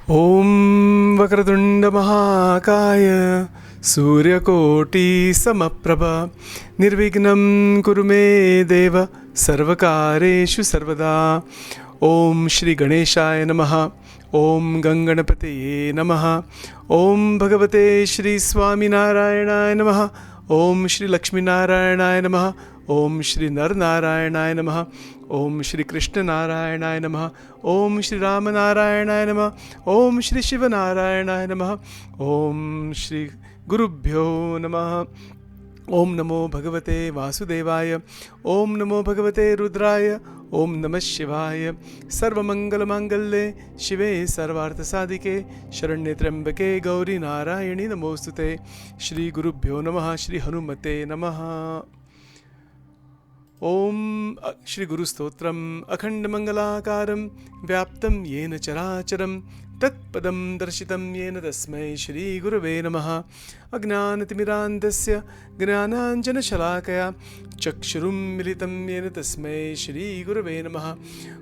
Om Vakratunda Mahakaya Suryakoti Samaprabha Nirvignam Kurume Deva Sarvakareshu Sarvada. Om Shri Ganeshaya Namaha. Om Ganganapataye Namaha. Om Bhagavate Shri Swami Narayanaya Namaha. Om Shri Lakshmi Narayanaya Namaha. Om Shri Nar Narayanaya Namaha. Om Shri Krishna Narayanaya Namaha. Om Shri Rama Narayanaya Namaha. Om Shri Shiva Narayanaya Namaha. Om Shri Gurubhyo Namaha. Om Namo Bhagavate Vasudevaya. Om Namo Bhagavate Rudraya. Om Namah Shivaya. Sarva Mangala Mangalle Shive Sarvartha Sadike Sharanye Trambake Gauri Narayani Namostute. Shri Gurubhyo Namaha. Shri Hanumate Namaha. Om Shri Guru Stotram Akhanda Mangalakaram Vyaptam Yena Characharam Tat Padam Darshitam Yena Tasmai Shri Gurave Namaha. Ajnanatimirandasya Gnananjana Shalakaya Chakshurum Militam Yena Tasmai Shri Gurave Namaha.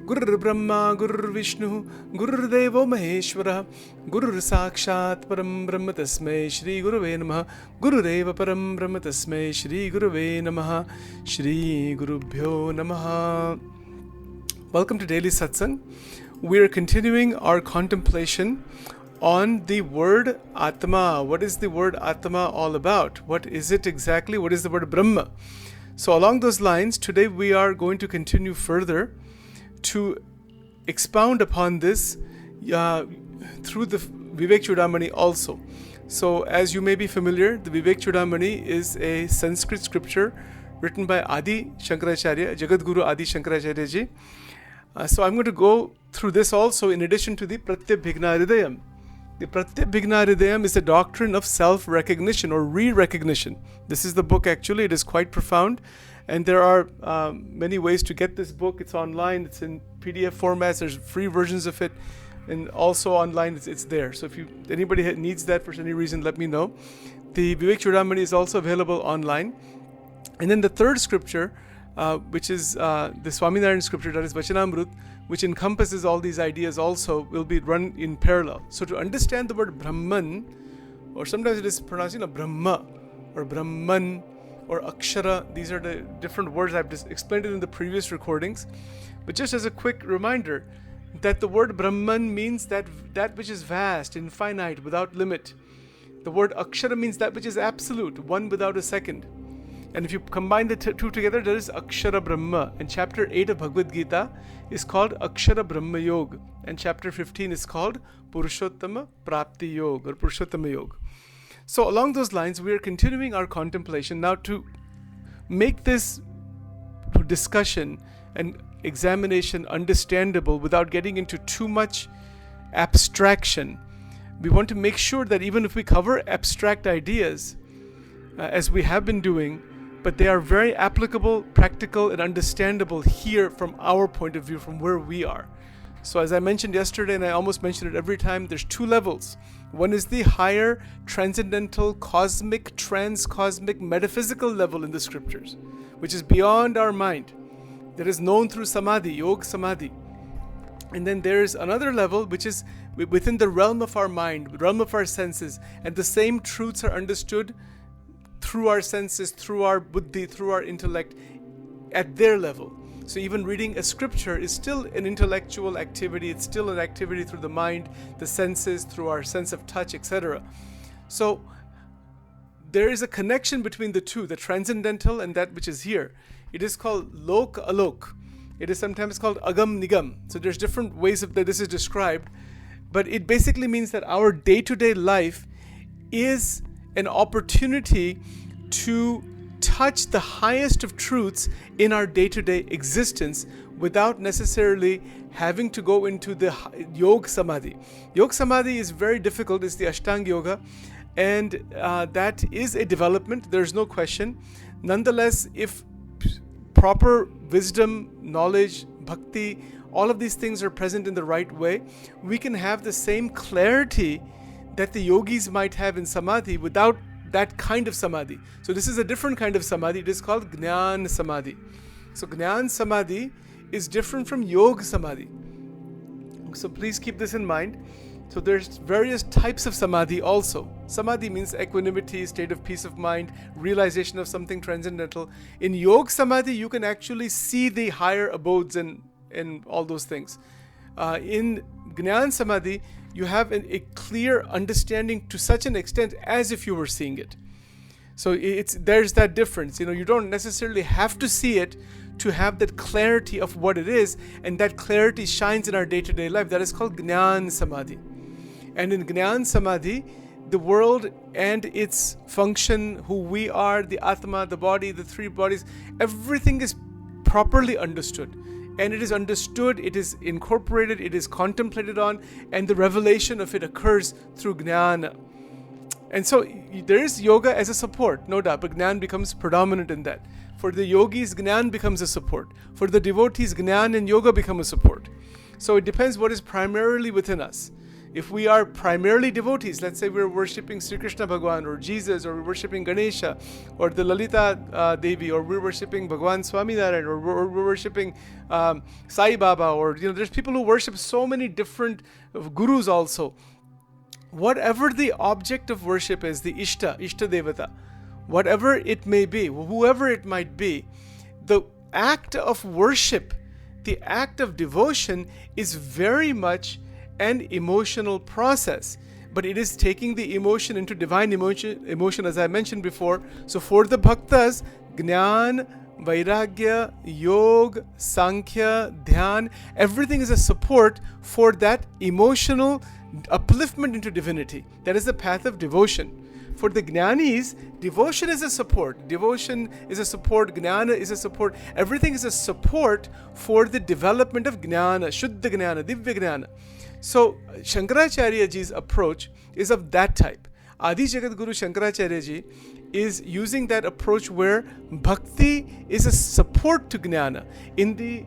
Gurur Brahma Gurur Vishnu Gurur Devo Maheshwara Gurur Sakshat Param Brahma Tasmai Shri Gurave Namaha. Guru Deva Param Brahma Tasmai Shri Gurave Namaha. Shri Gurubhyo Namaha. Welcome to Daily Satsang. We are continuing our contemplation on the word Atma. What is the word Atma all about? What is it exactly? What is the word Brahma? So along those lines, today we are going to continue further to expound upon this through the Vivek Chudamani also. So as you may be familiar, the Vivek Chudamani is a Sanskrit scripture written by Adi Shankaracharya, Jagadguru Adi Shankaracharya ji. So I'm going to go through this also in addition to the Pratyabhigna Hridayam. The Pratyabhigna Hridayam is the doctrine of self-recognition or re-recognition. This is the book actually. It is quite profound. And there are many ways to get this book. It's online. It's in PDF formats. There's free versions of it. And also online, it's there. So if anybody needs that for any reason, let me know. The Vivek Chudamani is also available online. And then the third scripture, which is the Swaminarayan scripture, that is Vachanamrut, which encompasses all these ideas also, will be run in parallel. So to understand the word Brahman, or sometimes it is pronounced Brahma, or Brahman, or Akshara, these are the different words. I've just explained it in the previous recordings. But just as a quick reminder, that the word Brahman means that which is vast, infinite, without limit. The word Akshara means that which is absolute, one without a second. And if you combine the two together, there is Akshara Brahma. And chapter 8 of Bhagavad Gita is called Akshara Brahma Yoga. And chapter 15 is called Purushottama Prapti Yoga or Purushottama Yoga. So along those lines, we are continuing our contemplation. Now to make this discussion and examination understandable without getting into too much abstraction, we want to make sure that even if we cover abstract ideas, as we have been doing, but they are very applicable, practical, and understandable here from our point of view, from where we are. So as I mentioned yesterday, and I almost mention it every time, there's two levels. One is the higher, transcendental, cosmic, transcosmic, metaphysical level in the scriptures, which is beyond our mind, that is known through Samadhi, Yoga Samadhi. And then there is another level which is within the realm of our mind, realm of our senses, and the same truths are understood through our senses, through our buddhi, through our intellect, at their level. So even reading a scripture is still an intellectual activity. It's still an activity through the mind, the senses, through our sense of touch, etc. So there is a connection between the two, the transcendental and that which is here. It is called lok alok. It is sometimes called agam nigam. So there's different ways that this is described, but it basically means that our day-to-day life is an opportunity to touch the highest of truths in our day-to-day existence without necessarily having to go into the Yoga Samadhi. Yoga Samadhi is very difficult. It's the Ashtanga Yoga, and that is a development. There's no question. Nonetheless, if proper wisdom, knowledge, bhakti, all of these things are present in the right way, we can have the same clarity that the yogis might have in samadhi without that kind of samadhi. So this is a different kind of samadhi. It is called Jnana Samadhi. So Jnana Samadhi is different from Yoga Samadhi. So please keep this in mind. So there's various types of samadhi also. Samadhi means equanimity, state of peace of mind, realization of something transcendental. In yoga samadhi, you can actually see the higher abodes and all those things. In Jnana samadhi, you have a clear understanding to such an extent as if you were seeing it. So there's that difference. You don't necessarily have to see it to have that clarity of what it is, and that clarity shines in our day-to-day life. That is called Jnana samadhi. And in Jnana samadhi, the world and its function, who we are, the Atma, the body, the three bodies, everything is properly understood. And it is understood, it is incorporated, it is contemplated on, and the revelation of it occurs through Jnana. And so there is yoga as a support, no doubt, but Jnana becomes predominant in that. For the yogis, Jnana becomes a support. For the devotees, Jnana and yoga become a support. So it depends what is primarily within us. If we are primarily devotees, let's say we're worshipping Sri Krishna Bhagwan or Jesus, or we're worshipping Ganesha or the Lalita Devi, or we're worshipping Bhagwan Swaminarayan, or we're worshipping Sai Baba, or there's people who worship so many different gurus also. Whatever the object of worship is, the Ishta Devata, whatever it may be, whoever it might be, the act of worship, the act of devotion is very much an emotional process, but it is taking the emotion into divine emotion, as I mentioned before. So for the bhaktas, Jnana, Vairagya, Yoga, Sankhya, Dhyan, everything is a support for that emotional upliftment into divinity. That is the path of devotion. For the Jnanis, devotion is a support. Devotion is a support. Jnana is a support. Everything is a support for the development of Jnana, Shuddha Jnana, Divya Jnana. So Shankaracharya ji's approach is of that type. Adi Jagat Guru Shankaracharya ji is using that approach where bhakti is a support to Jnana. In the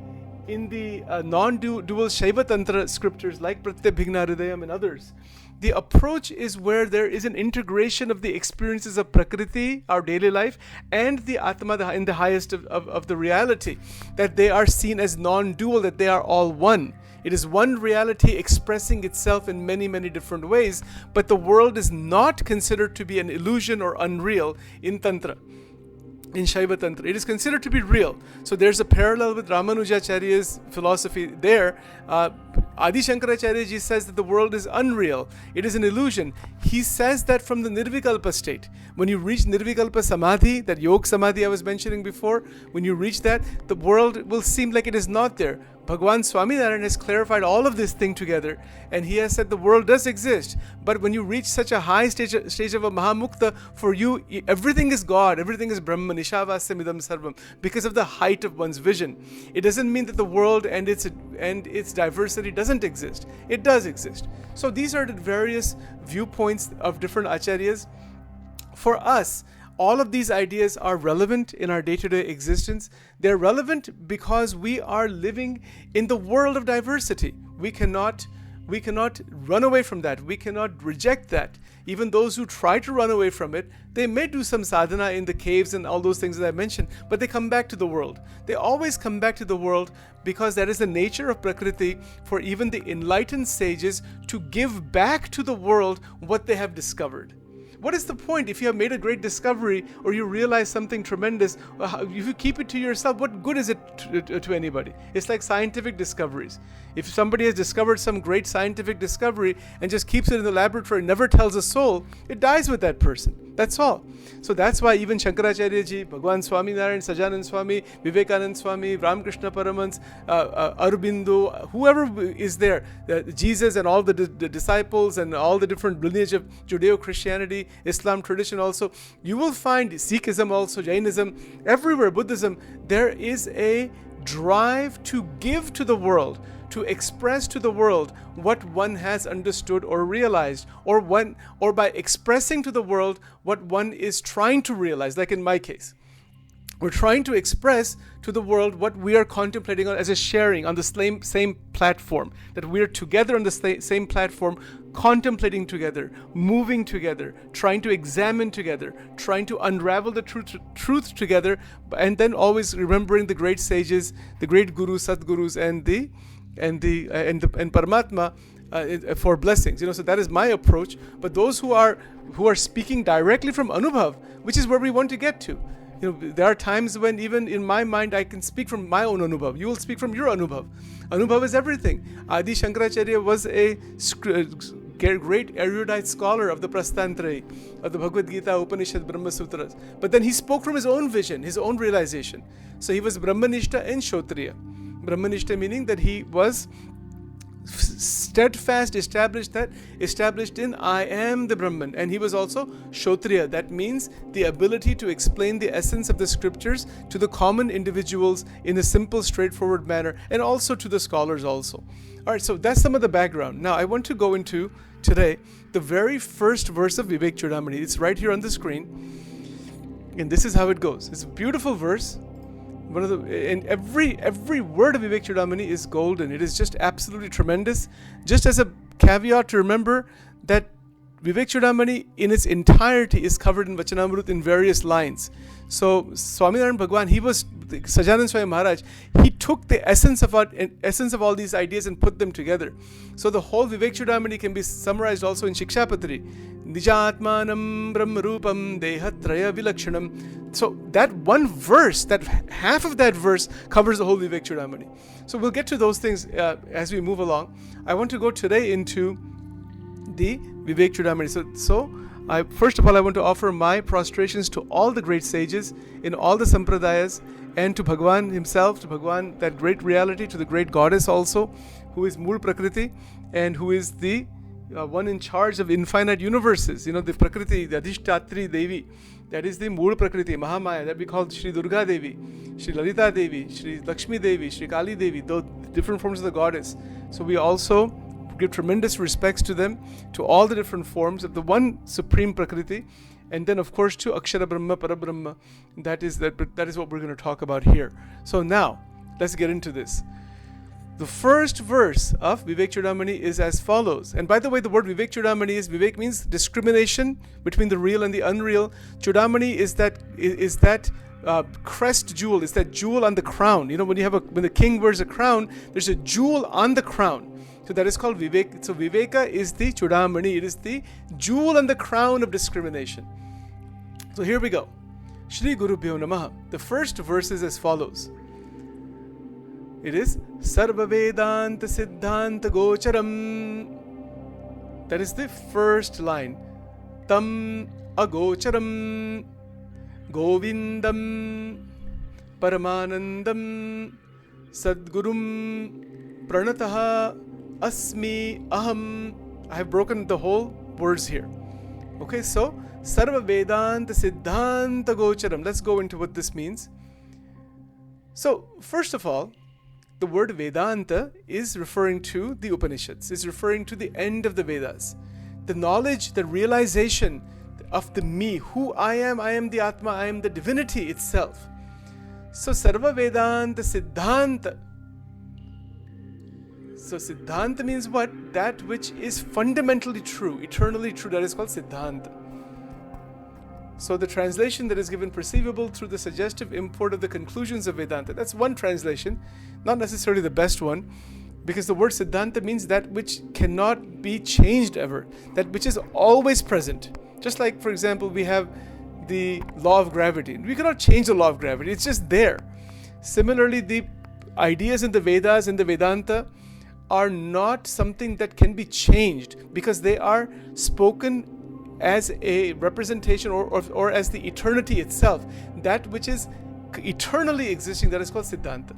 non-dual Shaiva Tantra scriptures like Pratyabhigna Hridayam and others, the approach is where there is an integration of the experiences of Prakriti, our daily life, and the Atma in the highest of the reality, that they are seen as non-dual, that they are all one. It is one reality expressing itself in many, many different ways, but the world is not considered to be an illusion or unreal in Tantra. In Shaiva Tantra, it is considered to be real. So there's a parallel with Ramanujacharya's philosophy there. Adi Shankaracharya ji says that the world is unreal. It is an illusion. He says that from the Nirvikalpa state. When you reach Nirvikalpa Samadhi, that Yoga Samadhi I was mentioning before, when you reach that, the world will seem like it is not there. Bhagwan Swaminarayan has clarified all of this thing together, and he has said the world does exist. But when you reach such a high stage of a Mahamukta, for you, everything is God, everything is Brahman, Ishavasya Midam Sarvam, because of the height of one's vision. It doesn't mean that the world and its diversity doesn't exist. It does exist. So these are the various viewpoints of different acharyas. For us, all of these ideas are relevant in our day-to-day existence. They're relevant because we are living in the world of diversity. We cannot run away from that. We cannot reject that. Even those who try to run away from it, they may do some sadhana in the caves and all those things that I mentioned, but they come back to the world. They always come back to the world because that is the nature of Prakriti for even the enlightened sages to give back to the world what they have discovered. What is the point if you have made a great discovery or you realize something tremendous? If you keep it to yourself, what good is it to anybody? It's like scientific discoveries. If somebody has discovered some great scientific discovery and just keeps it in the laboratory and never tells a soul, it dies with that person. That's all. So that's why even Shankaracharya ji, Bhagwan Swaminarayan, Sajanand Swami, Vivekanand Swami, Ramakrishna Paramans, Aurobindo, whoever is there, Jesus and all the disciples and all the different lineage of Judeo-Christianity, Islam tradition also, you will find Sikhism also, Jainism, everywhere, Buddhism, there is a drive to give to the world, to express to the world what one has understood or realized, or by expressing to the world what one is trying to realize, like in my case. We're trying to express to the world what we are contemplating on as a sharing on the same platform, that we're together on the same platform, contemplating together, moving together, trying to examine together, trying to unravel the truth together, and then always remembering the great sages, the great gurus, Sadgurus, and Paramatma for blessings. So that is my approach. But those who are speaking directly from Anubhav, which is where we want to get to. There are times when even in my mind I can speak from my own Anubhav. You will speak from your Anubhav. Anubhav is everything. Adi Shankaracharya was a great erudite scholar of the Prastantrayi, of the Bhagavad Gita, Upanishad, Brahma Sutras. But then he spoke from his own vision, his own realization. So he was Brahmanishta and Kshotriya. Brahmanishta meaning that he was steadfast, established in I am the Brahman. And he was also Kshotriya. That means the ability to explain the essence of the scriptures to the common individuals in a simple, straightforward manner, and also to the scholars also. All right, so that's some of the background. Now I want to go into today the very first verse of Vivek Chudamani. It's right here on the screen. And this is how it goes. It's a beautiful verse. And every word of Vivek Chudamani is golden. It is just absolutely tremendous. Just as a caveat to remember that Vivek Chudamani in its entirety is covered in Vachanamrut in various lines. So Swaminarayan Bhagwan, Sajanand Swami Maharaj, he took the essence of all these ideas and put them together. So the whole Vivek Chudamani can be summarized also in Shikshapatri. Nijatmanam Brahmarupam Dehatraya Vilakshanam. So that one verse, that half of that verse covers the whole Vivek Chudamani. So we'll get to those things as we move along. I want to go today into the Vivek Chudamani. So first of all, I want to offer my prostrations to all the great sages in all the sampradayas, and to Bhagwan himself, to Bhagwan, that great reality, to the great goddess also, who is Mool Prakriti, and who is the one in charge of infinite universes. The Prakriti, the Adhishtatri Devi, that is the Mool Prakriti, Mahamaya, that we call Shri Durga Devi, Shri Lalita Devi, Shri Lakshmi Devi, Shri Kali Devi, those different forms of the goddess. So we also give tremendous respects to them, to all the different forms of the one supreme Prakriti, and then of course to Akshara Brahma, Parabrahma. That is what we're going to talk about here. So now, let's get into this. The first verse of Vivek Chudamani is as follows. And by the way, the word Vivek Chudamani Vivek means discrimination between the real and the unreal. Chudamani is that crest jewel, is that jewel on the crown. When the king wears a crown, there's a jewel on the crown. So that is called Vivek. So Viveka is the Chudamani. It is the jewel on the crown of discrimination. So here we go. Shri Gurubhyo Namaha. The first verse is as follows. It is Sarva Vedanta Siddhanta Gocharam. That is the first line. Tam Agocharam Govindam Paramanandam Sadgurum Pranataha Asmi Aham. I have broken the whole words here. Okay, so Sarva Vedanta Siddhanta Gocharam. Let's go into what this means. So, first of all, the word Vedanta is referring to the Upanishads. It's referring to the end of the Vedas. The knowledge, the realization of the me, who I am the Atma, I am the divinity itself. So, Sarva Vedanta Siddhanta. So Siddhanta means what? That which is fundamentally true, eternally true. That is called Siddhanta. So the translation that is given perceivable through the suggestive import of the conclusions of Vedanta. That's one translation, not necessarily the best one, because the word Siddhanta means that which cannot be changed ever, that which is always present. Just like, for example, we have the law of gravity. We cannot change the law of gravity. It's just there. Similarly, the ideas in the Vedas and the Vedanta are not something that can be changed because they are spoken as a representation or as the eternity itself, that which is eternally existing, that is called Siddhanta.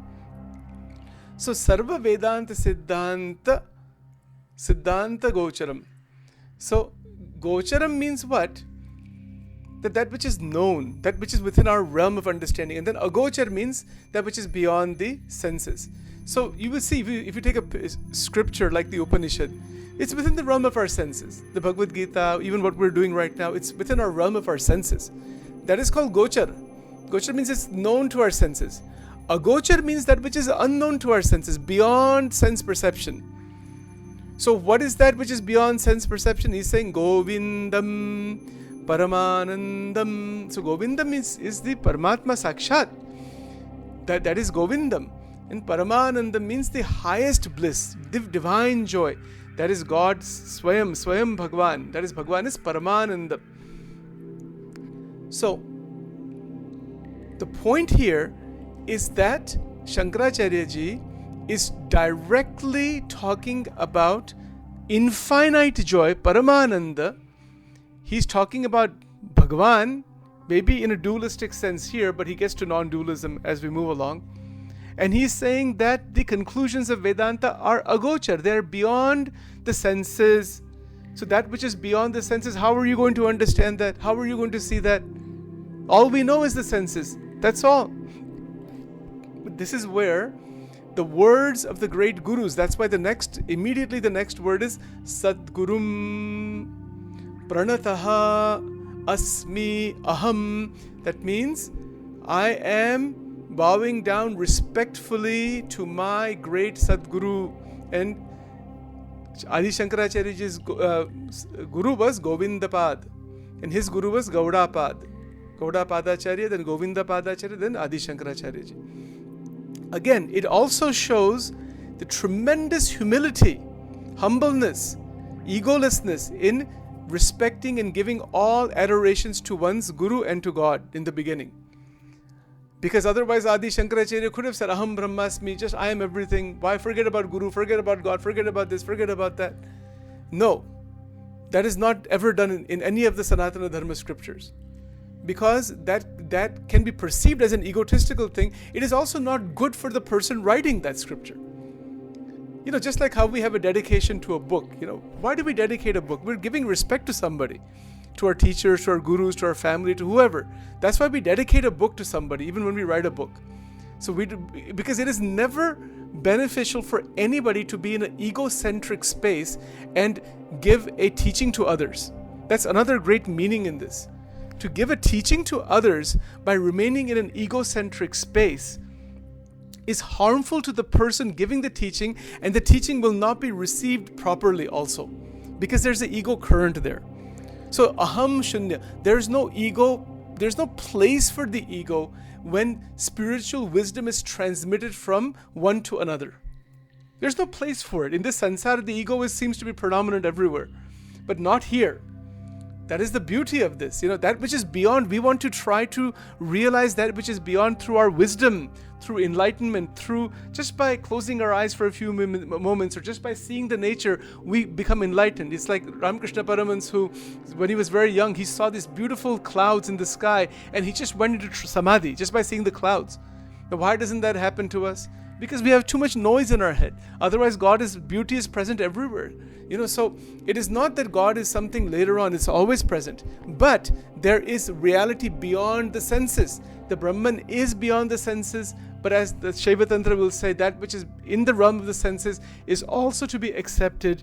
So Sarva Vedanta Siddhanta Gocharam. So Gocharam means what? That which is known, that which is within our realm of understanding. And then Agochar means that which is beyond the senses. So you will see, if you take a scripture like the Upanishad, it's within the realm of our senses. The Bhagavad Gita, even what we're doing right now, it's within our realm of our senses. That is called Gochar. Gochar means it's known to our senses. Agochar means that which is unknown to our senses, beyond sense perception. So what is that which is beyond sense perception? He's saying Govindam Paramanandam. So Govindam is the Paramatma Sakshat. That is Govindam. And Paramanandam means the highest bliss, divine joy. That is God Swayam Bhagwan. That is Bhagwan is Paramananda. So, the point here is that Shankaracharya ji is directly talking about infinite joy, Paramananda. He's talking about Bhagwan, maybe in a dualistic sense here, but he gets to non-dualism as we move along. And he's saying that the conclusions of Vedanta are agochar. They're beyond the senses. So that which is beyond the senses, how are you going to understand that? How are you going to see that? All we know is the senses. That's all. But this is where the words of the great gurus, that's why immediately the next word is Sadgurum Pranataha Asmi Aham. That means I am bowing down respectfully to my great Sadguru. And Adi Shankaracharya's guru was Govindapad, and his guru was Gaudapad. Gaudapadacharya, then Govindapadacharya, then Adi Shankaracharya ji. Again, it also shows the tremendous humility, humbleness, egolessness in respecting and giving all adorations to one's guru and to God in the beginning. Because otherwise Adi Shankaracharya could have said, Aham Brahmasmi, just I am everything. Why forget about Guru, forget about God, forget about this, forget about that. No, that is not ever done in any of the Sanatana Dharma scriptures. Because that can be perceived as an egotistical thing. It is also not good for the person writing that scripture. Just like how we have a dedication to a book. Why do we dedicate a book? We're giving respect to somebody. To our teachers, to our gurus, to our family, to whoever. That's why we dedicate a book to somebody, even when we write a book. So because it is never beneficial for anybody to be in an egocentric space and give a teaching to others. That's another great meaning in this. To give a teaching to others by remaining in an egocentric space is harmful to the person giving the teaching, and the teaching will not be received properly also, because there's an ego current there. So aham shunya, there's no ego, there's no place for the ego when spiritual wisdom is transmitted from one to another. There's no place for it. In this sansara, the ego seems to be predominant everywhere, but not here. That is the beauty of this. That which is beyond, we want to try to realize that which is beyond through our wisdom, through enlightenment, through just by closing our eyes for a few moments, or just by seeing the nature, we become enlightened. It's like Ramakrishna Paramahans, who, when he was very young, he saw these beautiful clouds in the sky, and he just went into samadhi just by seeing the clouds. Now, why doesn't that happen to us? Because we have too much noise in our head. Otherwise, God's beauty is present everywhere. So it is not that God is something later on, it's always present. But there is reality beyond the senses. The Brahman is beyond the senses, but as the Shaiva Tantra will say, that which is in the realm of the senses is also to be accepted,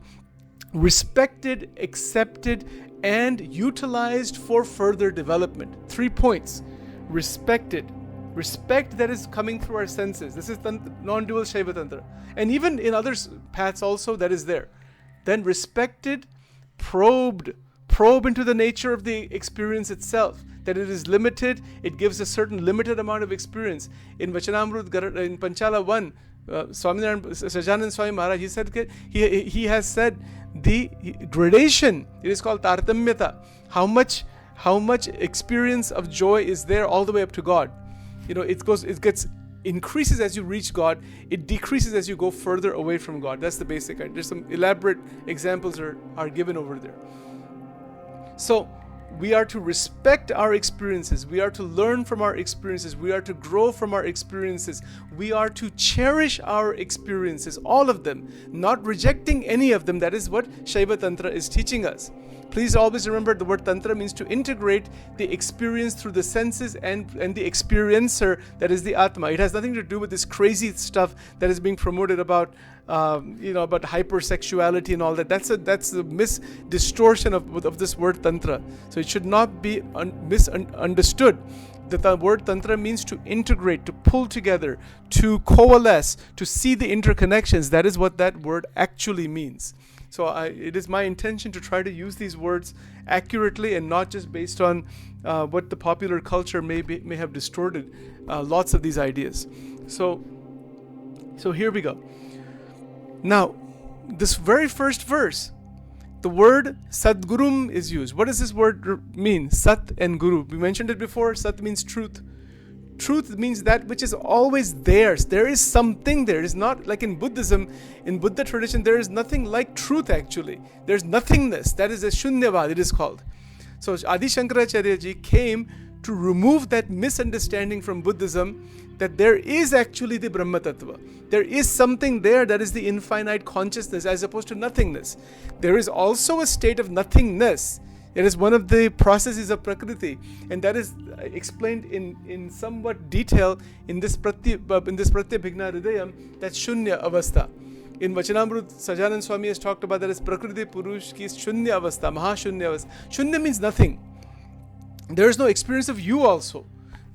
respected, accepted, and utilized for further development. 3 points. Respected. Respect that is coming through our senses. This is non-dual Shaiva Tantra. And even in other paths also, that is there. Then respected, probe into the nature of the experience itself, that it is limited, it gives a certain limited amount of experience. In Vachanamrut, in Panchala 1, Sajanand Swami Maharaj, he said, he has said the gradation, it is called Tartamyata, how much experience of joy is there all the way up to God. It increases as you reach God, it decreases as you go further away from God. That's the basic idea. There's some elaborate examples are given over there. So we are to respect our experiences, we are to learn from our experiences, we are to grow from our experiences, we are to cherish our experiences, all of them, not rejecting any of them. That is what Shaiva Tantra is teaching us. Please always remember, the word Tantra means to integrate the experience through the senses and the experiencer, that is the Atma. It has nothing to do with this crazy stuff that is being promoted about hypersexuality and all that. That's a distortion of this word Tantra. So it should not be misunderstood. That the word Tantra means to integrate, to pull together, to coalesce, to see the interconnections. That is what that word actually means. So it is my intention to try to use these words accurately and not just based on what the popular culture may have distorted lots of these ideas. So here we go. Now, this very first verse, the word Sadgurum is used. What does this word mean? Sat and Guru. We mentioned it before. Sat means truth. Truth means that which is always theirs. There is something there. It is not like in Buddhism. In Buddha tradition, there is nothing like truth actually. There's nothingness. That is a Shunyavad, it is called. So Adi Shankaracharya ji came to remove that misunderstanding from Buddhism that there is actually the Brahma Tattva. There is something there that is the infinite consciousness as opposed to nothingness. There is also a state of nothingness. It is one of the processes of Prakriti, and that is explained in somewhat detail in this Pratyabhigna Hridayam, that's Shunya Avastha. In Vachanamrut, Sajanand Swami has talked about that as Prakriti Purush ki Shunya Avastha, Mahashunya Avastha. Shunya means nothing. There is no experience of you also.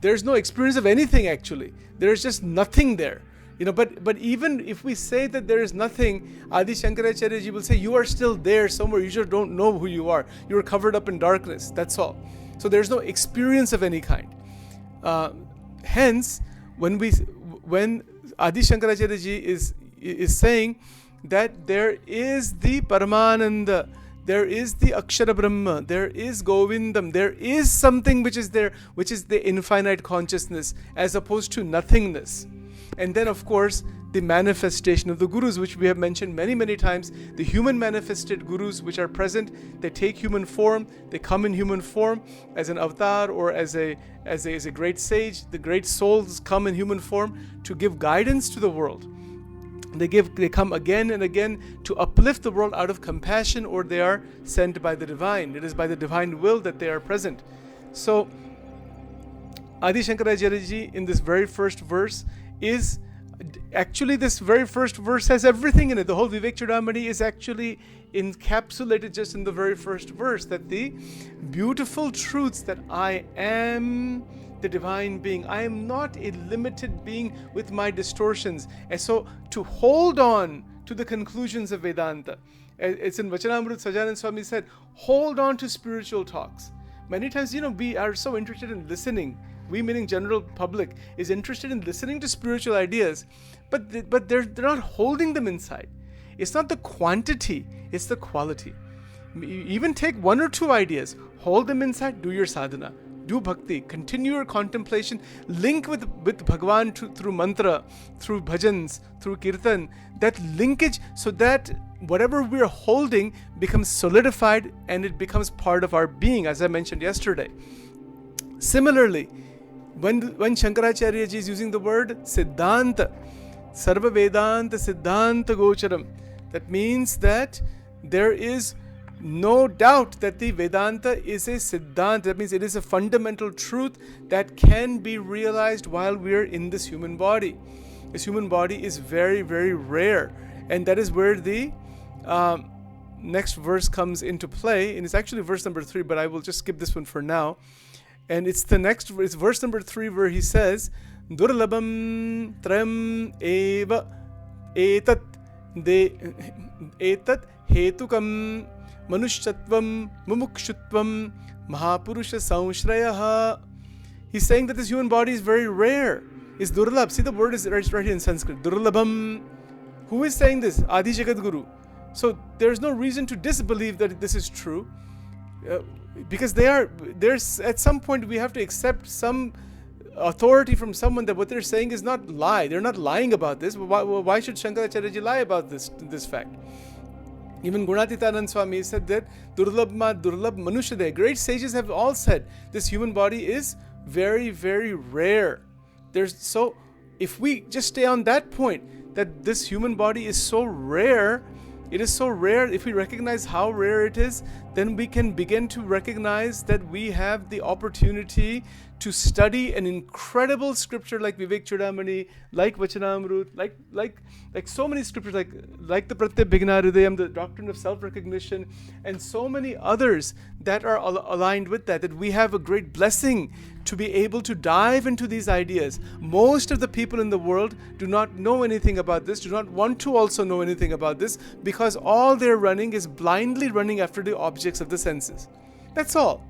There is no experience of anything actually. There is just nothing there. But even if we say that there is nothing, Adi Shankaracharya ji will say you are still there somewhere. You just don't know who you are. You are covered up in darkness. That's all. So there is no experience of any kind. Hence, when Adi Shankaracharya ji is saying that there is the Paramananda, there is the Akshara Brahma, there is Govindam, there is something which is there, which is the infinite consciousness as opposed to nothingness. And then, of course, the manifestation of the gurus, which we have mentioned many, many times. The human manifested gurus which are present, they take human form, they come in human form as an avatar or as a great sage. The great souls come in human form to give guidance to the world. They come again and again to uplift the world out of compassion, or they are sent by the divine. It is by the divine will that they are present. So, Adi Shankaracharya ji in this very first verse is actually, this very first verse has everything in it. The whole Vivek Chudamani is actually encapsulated just in the very first verse, that the beautiful truths that I am the divine being, I am not a limited being with my distortions. And so to hold on to the conclusions of Vedanta, it's in Vachanamrut, Sajanand Swami said, hold on to spiritual talks. Many times, we are so interested in listening. We, meaning general public, is interested in listening to spiritual ideas, but they're not holding them inside. It's not the quantity, it's the quality. Even take one or two ideas, hold them inside, do your sadhana, do bhakti, continue your contemplation, link with Bhagavan through mantra, through bhajans, through kirtan, that linkage, so that whatever we're holding becomes solidified and it becomes part of our being, as I mentioned yesterday. Similarly, when Shankaracharya ji is using the word Siddhanta, Sarva Vedanta Siddhanta Gocharam, that means that there is no doubt that the Vedanta is a Siddhanta. That means it is a fundamental truth that can be realized while we are in this human body. This human body is very, very rare, and that is where the next verse comes into play, and it's actually verse number 3, but I will just skip this one for now. And it's verse number 3 where he says, Durlabam Tram Eva Etat Hetukam Manushtatvam Mumukshutvam Mahapurusha Saumshrayaha. He's saying that this human body is very rare. It's Durlab. See, the word is right here in Sanskrit. Durlabam. Who is saying this? Adi Jagat Guru. So there's no reason to disbelieve that this is true. Because there's at some point we have to accept some authority from someone that what they're saying is not lie. They're not lying about this. Why should Shankaracharya ji lie about this fact? Even Gunatitanand Swami said that Durlabh Manushade. Great sages have all said this human body is very, very rare. So if we just stay on that point, that this human body is so rare, it is so rare, if we recognize how rare it is, then we can begin to recognize that we have the opportunity to study an incredible scripture like Vivek Chudamani, like Vachanamrut, like so many scriptures, like the Pratyabhigna Hridayam, the doctrine of self-recognition, and so many others that are aligned with that we have a great blessing to be able to dive into these ideas. Most of the people in the world do not know anything about this, do not want to also know anything about this, because all they're running is blindly running after the objects of the senses. That's all.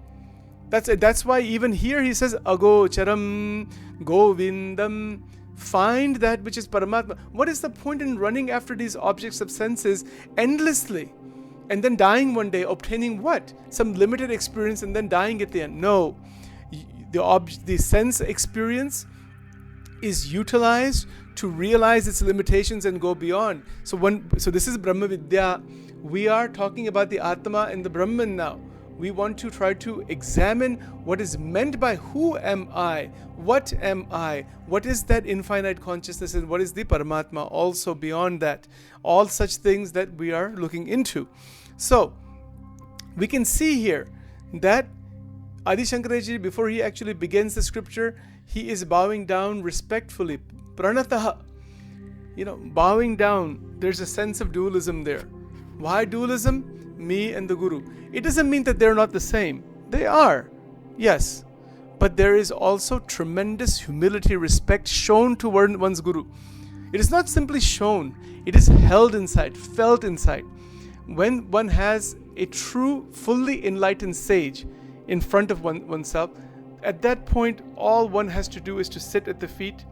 That's why even here he says Agocharam Govindam Find that which is Paramatma. What is the point in running after these objects of senses endlessly and then dying one day, obtaining what? Some limited experience and then dying at the end. No. The sense experience is utilized to realize its limitations and go beyond. So this is Brahma Vidya. We are talking about the Atma and the Brahman now. We want to try to examine what is meant by who am I? What am I? What is that infinite consciousness, and what is the Paramatma also beyond that? All such things that we are looking into. So we can see here that Adi Shankaraji, before he actually begins the scripture, he is bowing down respectfully. Pranataha. Bowing down. There's a sense of dualism there. Why dualism? Me and the Guru. It doesn't mean that they're not the same. They are. Yes. But there is also tremendous humility, respect shown toward one's Guru. It is not simply shown. It is held inside, felt inside. When one has a true, fully enlightened sage in front of oneself, at that point, all one has to do is to sit at the feet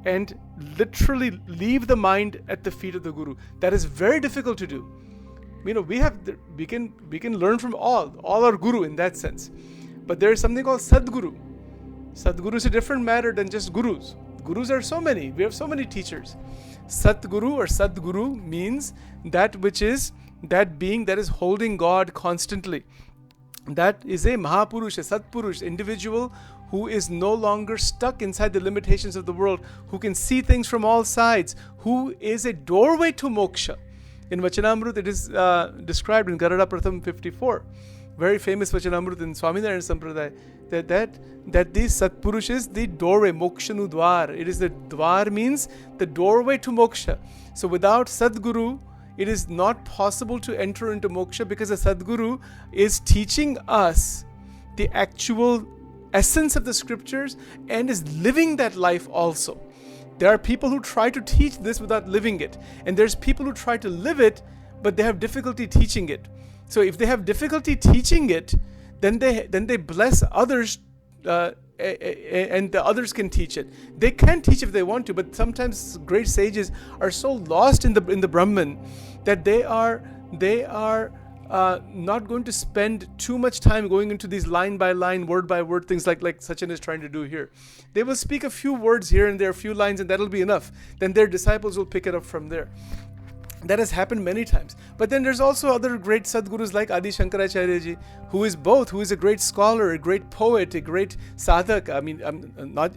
and literally leave the mind at the feet of the Guru. That is very difficult to do. We can learn from all our Guru in that sense. But there is something called Sadguru. Sadguru is a different matter than just Gurus. Gurus are so many. We have so many teachers. Satguru or Sadguru means that which is that being that is holding God constantly. That is a Mahapurush, a Satpurush, individual who is no longer stuck inside the limitations of the world, who can see things from all sides, who is a doorway to moksha. In Vachanamrut, it is described in Garada Pratham 54, very famous Vachanamrut in Swaminarayan Sampradaya, that this Satpurush is the doorway, mokshanu dwar. It is the dwar means the doorway to moksha. So without Sadguru, it is not possible to enter into moksha, because the Sadguru is teaching us the actual essence of the scriptures and is living that life also. There are people who try to teach this without living it, and there's people who try to live it, but they have difficulty teaching it. So if they have difficulty teaching it, then they bless others, and the others can teach it. They can teach if they want to, but sometimes great sages are so lost in the Brahman that they are not going to spend too much time going into these line by line, word by word things like Sachin is trying to do here. They will speak a few words here and there, a few lines, and that'll be enough. Then their disciples will pick it up from there. That has happened many times. But then there's also other great Sadgurus like Adi Shankaracharya ji, who is both, who is a great scholar, a great poet, a great sadhak. I mean,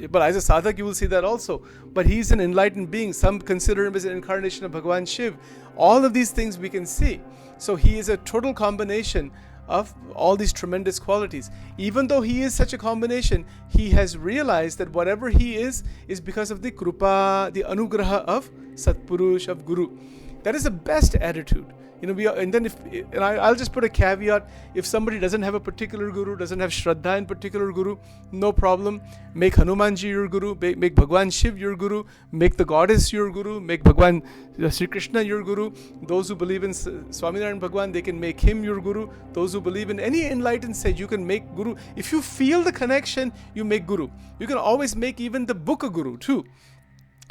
but as a sadhak you will see that also. But he's an enlightened being. Some consider him as an incarnation of Bhagavan Shiv. All of these things we can see. So he is a total combination of all these tremendous qualities. Even though he is such a combination, he has realized that whatever he is because of the krupa, the anugraha of Satpurush, of Guru. That is the best attitude. I'll just put a caveat. If somebody doesn't have a particular guru, doesn't have Shraddha in particular guru, no problem. Make Hanumanji your guru, make Bhagwan Shiv your guru, make the goddess your guru, make Bhagwan Sri Krishna your guru. Those who believe in Swaminarayan Bhagwan, they can make him your guru. Those who believe in any enlightened sage, you can make guru. If you feel the connection, you make guru. You can always make even the book a guru too.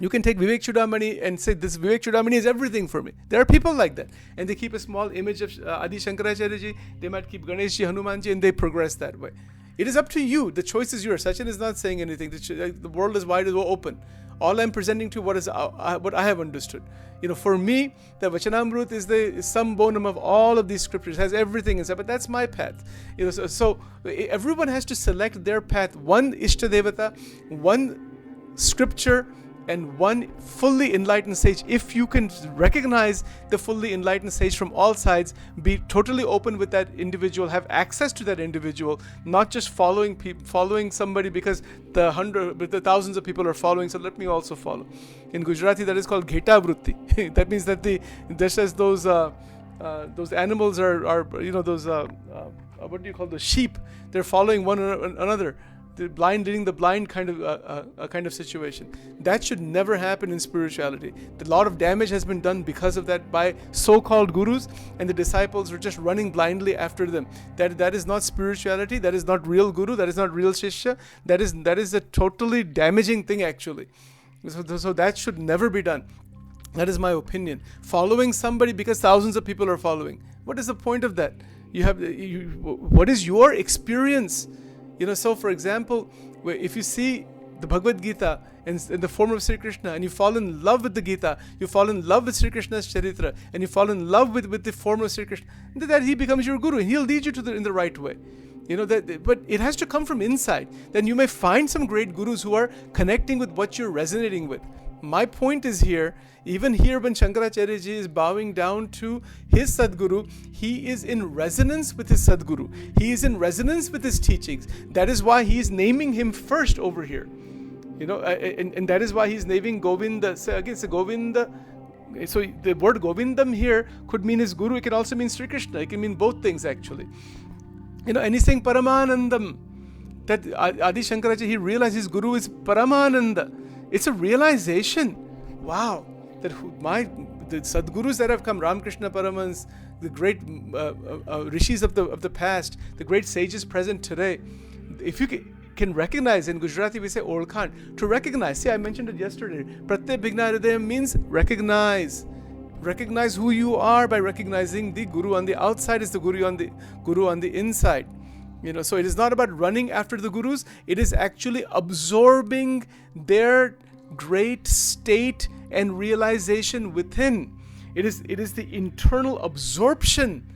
You can take Vivek Chudamani and say, this Vivek Chudamani is everything for me. There are people like that. And they keep a small image of Adi Shankaracharya ji. They might keep Ganesh ji, Hanuman ji, and they progress that way. It is up to you. The choice is yours. Sachin is not saying anything. The world is wide open. All I'm presenting to what I have understood. For me, the Vachanamrut is the sum bonum of all of these scriptures. It has everything inside. But that's my path. So everyone has to select their path. One Ishtadevata, one scripture, and one fully enlightened sage. If you can recognize the fully enlightened sage from all sides, be totally open with that individual, have access to that individual, not just following somebody because the thousands of people are following, so let me also follow. In Gujarati, that is called Gheta Vritti. That means that just as those animals are those what do you call those sheep? They're following one another. The blind leading the blind kind of situation. That should never happen in spirituality. A lot of damage has been done because of that by so-called gurus, and the disciples are just running blindly after them. That is not spirituality. That is not real guru. That is not real shishya. That is a totally damaging thing actually. So that should never be done. That is my opinion. Following somebody because thousands of people are following. What is the point of that? What is your experience? So for example, if you see the Bhagavad Gita in the form of Sri Krishna, and you fall in love with the Gita, you fall in love with Sri Krishna's Charitra, and you fall in love with the form of Sri Krishna, that he becomes your guru, and he'll lead you in the right way. But it has to come from inside. Then you may find some great gurus who are connecting with what you're resonating with. My point is here, even here when Shankaracharya ji is bowing down to his Sadguru, he is in resonance with his Sadguru. He is in resonance with his teachings. That is why he is naming him first over here. And that is why he's naming Govinda. So again, it's Govinda. So the word Govindam here could mean his guru. It can also mean Sri Krishna. It can mean both things actually. And he's saying Paramanandam. That Adi Shankaracharya, he realized his guru is Paramananda. It's a realization. Wow. That the Sadgurus that have come, Ramakrishna Paramans, the great rishis of the past, the great sages present today, if you can recognize, in Gujarati we say Olkhan, to recognize. See, I mentioned it yesterday. Pratyay Bhigna Hridayam means recognize. Recognize who you are by recognizing the Guru on the outside is the Guru on the inside. So it is not about running after the Gurus. It is actually absorbing their great state and realization within. It is the internal absorption,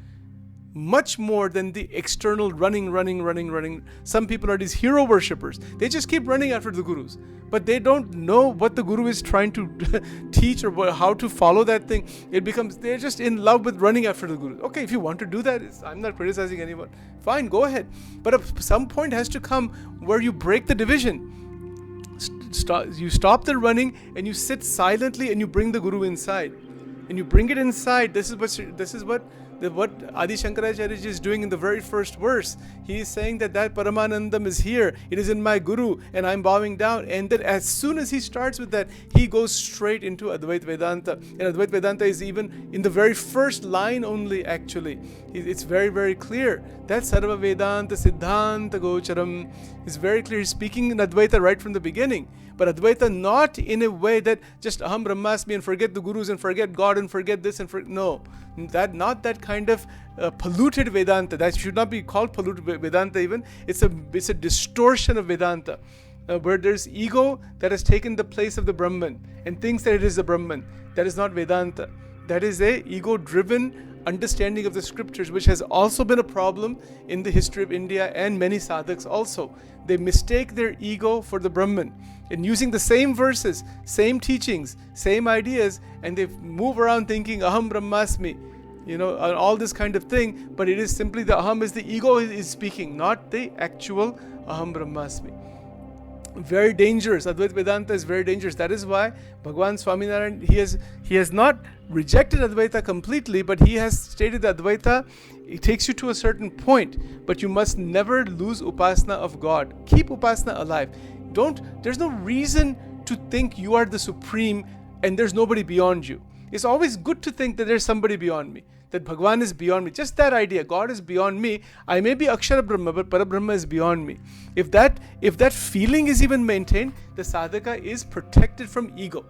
much more than the external running. Some people are these hero worshippers. They just keep running after the gurus, but they don't know what the guru is trying to teach or how to follow that thing. They're just in love with running after the guru. Okay, if you want to do that, I'm not criticizing anyone. Fine, go ahead. But at some point has to come where you break the division. You stop the running and you sit silently and you bring the guru inside. And you bring it inside. This is what Adi Shankaracharya is doing in the very first verse. He is saying that Paramanandam is here. It is in my Guru and I'm bowing down. And then as soon as he starts with that, he goes straight into Advaita Vedanta. And Advaita Vedanta is even in the very first line only actually. It's very, very clear. That Sarva Vedanta Siddhanta Gocharam is very clear. He's speaking in Advaita right from the beginning. But Advaita not in a way that just Aham Brahmasmi and forget the Gurus and forget God and forget this and no. Not that kind of polluted Vedanta. That should not be called polluted Vedanta even. It's a distortion of Vedanta. Where there's ego that has taken the place of the Brahman and thinks that it is the Brahman. That is not Vedanta. That is a ego-driven understanding of the scriptures, which has also been a problem in the history of India and many sadhaks also. They mistake their ego for the Brahman. And using the same verses, same teachings, same ideas, and they move around thinking Aham Brahmasmi, all this kind of thing, but it is simply the Aham is the ego is speaking, not the actual Aham Brahmasmi. Very dangerous. Advaita Vedanta is very dangerous. That is why Bhagavan Swaminarayan, he has not rejected Advaita completely, but he has stated that Advaita, it takes you to a certain point, but you must never lose Upasana of God. Keep Upasana alive. There's no reason to think you are the supreme and there's nobody beyond you. It's always good to think that there's somebody beyond me, that Bhagavan is beyond me. Just that idea, God is beyond me. I may be Akshara Brahma, but Parabrahma is beyond me. If that feeling is even maintained, the sadhaka is protected from ego.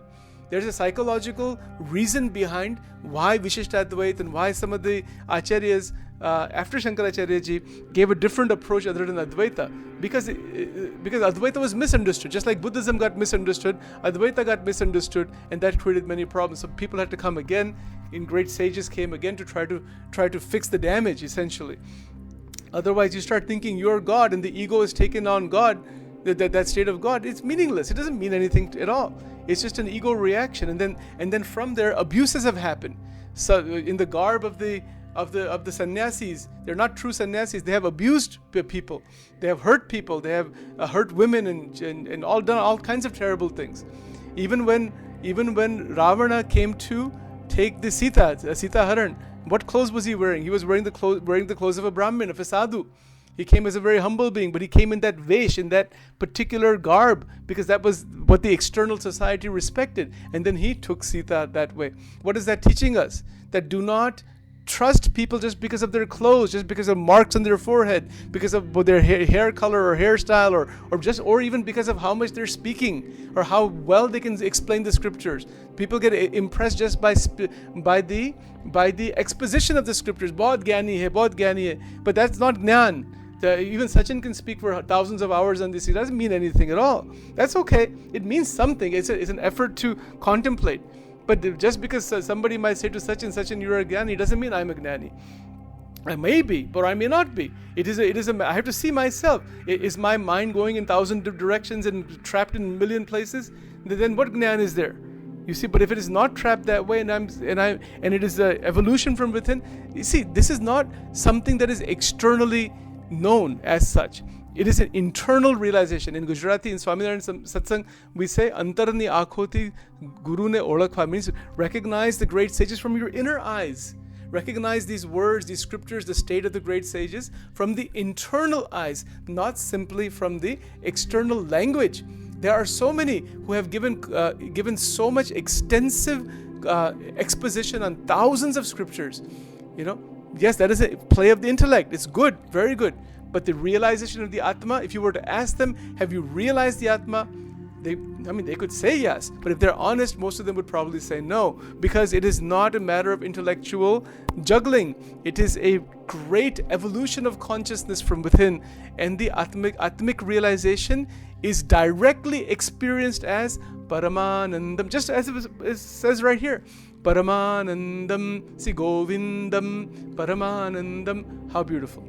There's a psychological reason behind why Vishishtadvaita and why some of the acharyas after Shankaracharya ji gave a different approach other than Advaita, because Advaita was misunderstood. Just like Buddhism got misunderstood, Advaita got misunderstood, and that created many problems. So people had to come again, and great sages came again to try to fix the damage, essentially. Otherwise, you start thinking you're God, and the ego is taken on God. That state of God, it's meaningless. It doesn't mean anything at all. It's just an ego reaction, and then from there, abuses have happened. So in the garb of the sannyasis, they're not true sannyasis. They have abused people. They have hurt people. They have hurt women and all done all kinds of terrible things. Even when Ravana came to take the Sita Haran, what clothes was he wearing? He was wearing the clothes of a Brahmin, of a sadhu. He came as a very humble being, but he came in that vesh, in that particular garb, because that was what the external society respected. And then he took Sita that way. What is that teaching us? That do not trust people just because of their clothes, just because of marks on their forehead, because of their hair color or hairstyle, or even because of how much they're speaking or how well they can explain the scriptures. People get impressed just by the exposition of the scriptures. Bahut gyani hai, bahut gyani hai. But that's not jnana. Even Sachin can speak for thousands of hours on this. It doesn't mean anything at all. That's okay. It means something. It's an effort to contemplate. But just because somebody might say to Sachin, you're a Gnani, doesn't mean I'm a Gnani. I may be, but I may not be. I have to see myself. Is my mind going in 1,000 directions and trapped in a million places? Then what Gnan is there? You see, but if it is not trapped that way, and it is an evolution from within, you see, this is not something that is externally known as such. It is an internal realization. In Gujarati, in Swaminarayan Satsang, we say, Antarni Akhoti Guru ne Olakha, means recognize the great sages from your inner eyes. Recognize these words, these scriptures, the state of the great sages from the internal eyes, not simply from the external language. There are so many who have given so much extensive exposition on thousands of scriptures. Yes, that is a play of the intellect. It's good, very good. But the realization of the Atma, if you were to ask them, have you realized the Atma? They could say yes. But if they're honest, most of them would probably say no. Because it is not a matter of intellectual juggling. It is a great evolution of consciousness from within. And the Atmic realization is directly experienced as Paramanandam. Just as it says right here. Paramanandam, see Govindam, Paramanandam. How beautiful.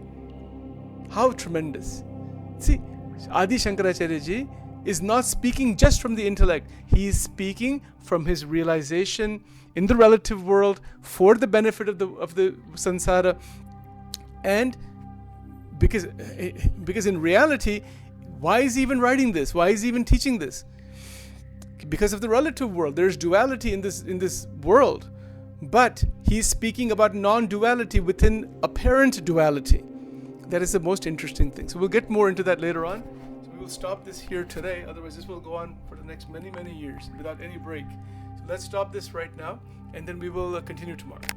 How tremendous. See, Adi Shankaracharya ji is not speaking just from the intellect. He is speaking from his realization in the relative world for the benefit of the samsara. And because in reality, why is he even writing this? Why is he even teaching this? Because of the relative world. There's duality in this world. But he's speaking about non-duality within apparent duality. That is the most interesting thing. So we'll get more into that later on. So we will stop this here today. Otherwise, this will go on for the next many, many years without any break. So let's stop this right now, and then we will continue tomorrow.